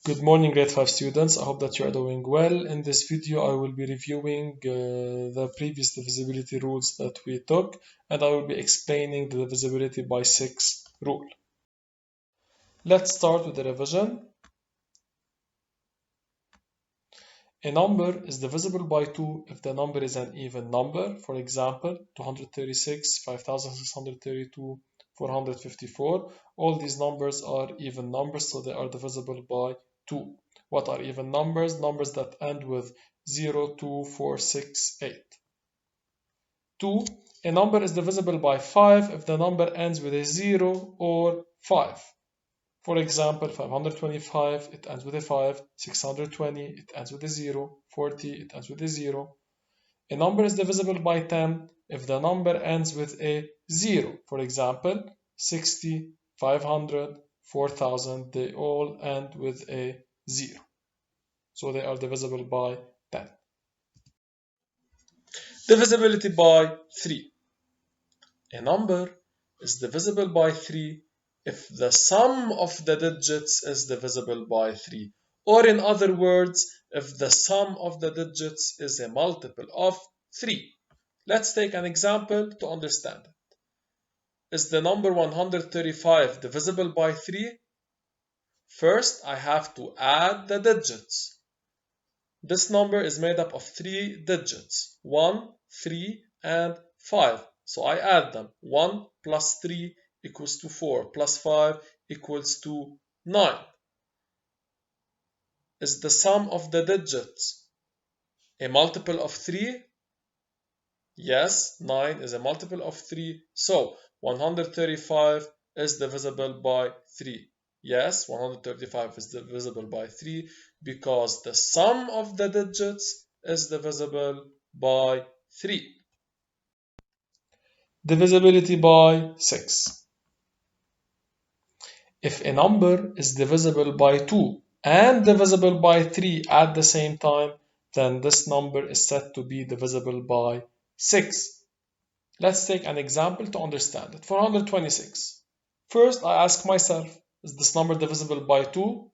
Good morning, grade 5 students. I hope that you are doing well. In this video, I will be reviewing the previous divisibility rules that we took, and I will be explaining the divisibility by 6 rule. Let's start with the revision. A number is divisible by 2 if the number is an even number. For example, 236, 5632, 454. All these numbers are even numbers, so they are divisible by 2. What are even numbers? Numbers that end with 0, 2, 4, 6, 8. 2. A number is divisible by 5 if the number ends with a 0 or 5. For example, 525, it ends with a 5, 620, it ends with a 0, 40, it ends with a 0. A number is divisible by 10 if the number ends with a 0. For example, 60, 500, 4000, they all end with a 0. So they are divisible by 10. Divisibility by 3. A number is divisible by 3 if the sum of the digits is divisible by 3. Or in other words, if the sum of the digits is a multiple of 3. Let's take an example to understand it. Is the number 135 divisible by 3? First, I have to add the digits. This number is made up of 3 digits, 1, 3, and 5. So I add them. 1 plus 3 equals to 4, plus 5 equals to 9. Is the sum of the digits a multiple of 3? Yes, 9 is a multiple of 3. So 135 is divisible by 3. Yes, 135 is divisible by 3 because the sum of the digits is divisible by 3. Divisibility by 6. If a number is divisible by 2 and divisible by 3 at the same time, then this number is said to be divisible by 6. Let's take an example to understand it. 426. First, I ask myself, is this number divisible by 2?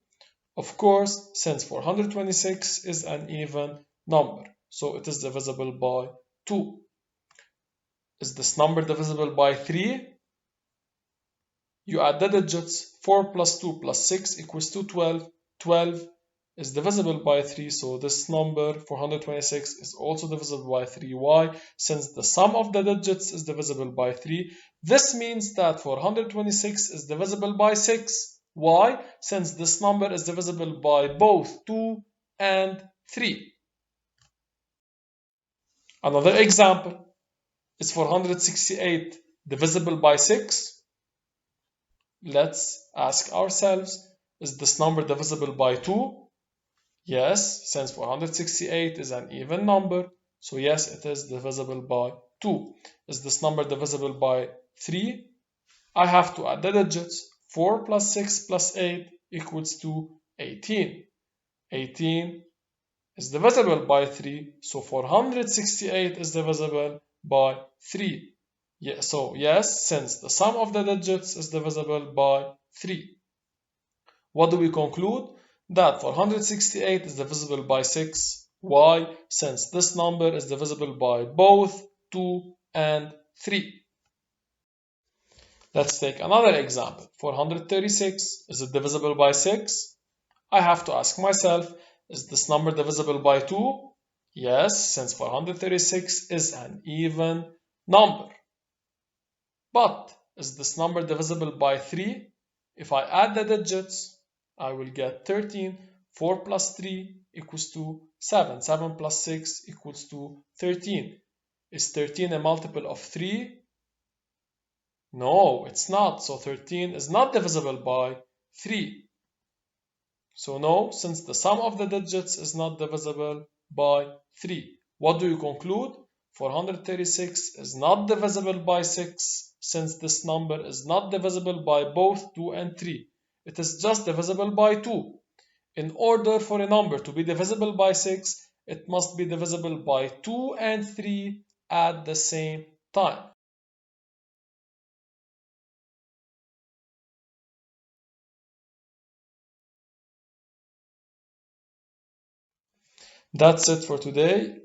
Of course, since 426 is an even number, so it is divisible by 2. Is this number divisible by 3? You add the digits. 4 plus 2 plus 6 equals to 12. 12 is divisible by 3, so this number 426 is also divisible by 3. Why? Since the sum of the digits is divisible by 3, this means that 426 is divisible by 6. Why? Since this number is divisible by both 2 and 3. Another example. Is 468 divisible by 6? Let's ask ourselves, is this number divisible by 2? Yes, since 468 is an even number, so yes, it is divisible by 2. Is this number divisible by 3? I have to add the digits. 4 plus 6 plus 8 equals to 18. 18 is divisible by 3, so 468 is divisible by 3. Yeah, so yes, since the sum of the digits is divisible by 3. What do we conclude? That 468 is divisible by 6. Why? Since this number is divisible by both 2 and 3. Let's take another example. 436, is it divisible by 6? I have to ask myself, is this number divisible by 2? Yes, since 436 is an even number. But is this number divisible by 3? If I add the digits, I will get 13. 4 plus 3 equals to 7. 7 plus 6 equals to 13. Is 13 a multiple of 3? No, it's not. So 13 is not divisible by 3. So no, since the sum of the digits is not divisible by 3. What do you conclude? 436 is not divisible by 6 since this number is not divisible by both 2 and 3. It is just divisible by 2. In order for a number to be divisible by 6, it must be divisible by 2 and 3 at the same time. That's it for today.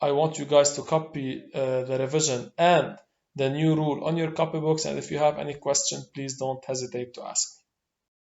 I want you guys to copy the revision and the new rule on your copybooks, and if you have any question, please don't hesitate to ask.